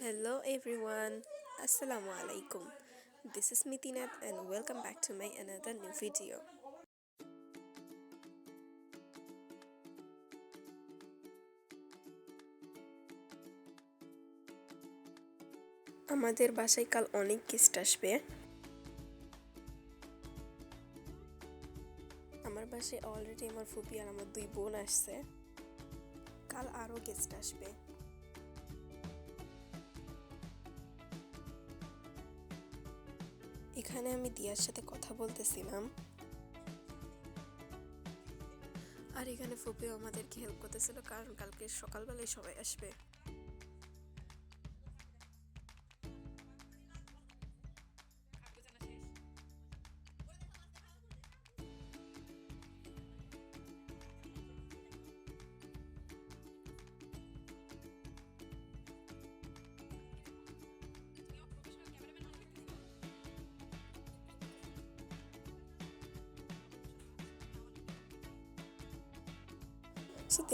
Hello everyone, Assalamu alaikum. This is Mitinat and welcome back to my another new video. আমাদের বাসায় কাল অনেক guest আসবে। আমার বাসায় অলরেডি আমার ফুপি আর আমার দুই বোন আসছে। কাল আরো গেস্ট আসবে। এখানে আমি দিয়ার সাথে কথা বলতেছিলাম আর এখানে ফুপিও আমাদেরকে হেল্প করতেছিল কারণ কালকে সকালবেলায় সবাই আসবে।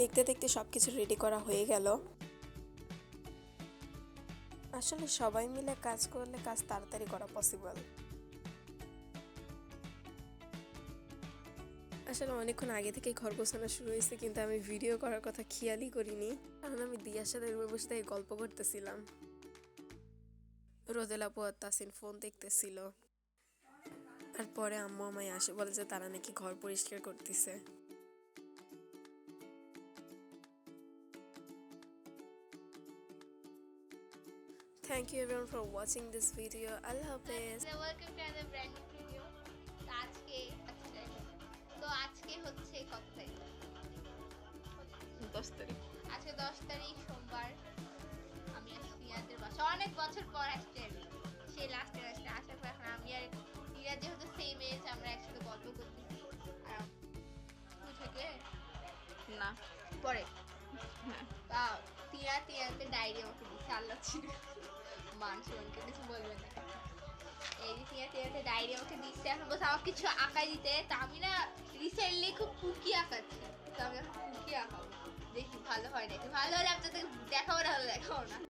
দেখতে দেখতে সবকিছু রেডি করা হয়ে গেল। আসলে সবাই মিলে কাজ করলে কাজ তাড়াতাড়ি করা পসিবল। আসলে অনেকক্ষণ আগে থেকেই ঘর গোছানো শুরু হয়েছে, কিন্তু আমি ভিডিও করার কথা খেয়ালই করিনি কারণ আমি দিয়ার সাথে রুমে বসে থেকে গল্প করতেছিলাম। রোদেলা আপু আর তাসিন ফোন দেখতেছিল আর পরে আম্মু আমায় আসে বলে যে তারা নাকি ঘর পরিষ্কার করতেছে। Thank you everyone for watching this video. Allah Hafiz. Welcome to another brand new video. আজকে হচ্ছে কত তারিখ? 10 তারিখ। আজকে 10 তারিখ সোমবার। আমি আসছি ইয়াদের বাসা অনেক বছর পর আসছি আমি। সেই লাস্টে আসার পর এখন আমি আর ইরা যেহেতু সেম এজ, আমরা একসাথে গল্প করতেছি। আর থেকে না পরে তিয়াতে ডায়েরি আমাকে দিচ্ছে, আল্লাহ ছিল মানুষকে কিছু বলবে না। এই তিয়াতে ডায়েরি আমাকে দিচ্ছে, এখন বলছে আমাকে কিছু আঁকাই দিতে। তা আমি না রিসেন্টলি খুব পুকি আঁকাচ্ছি, তো আমি এখন পুকি আঁকাবো, দেখি ভালো হয় নাকি। ভালো হলে আমি তো দেখাবো, না হলে দেখাবো না।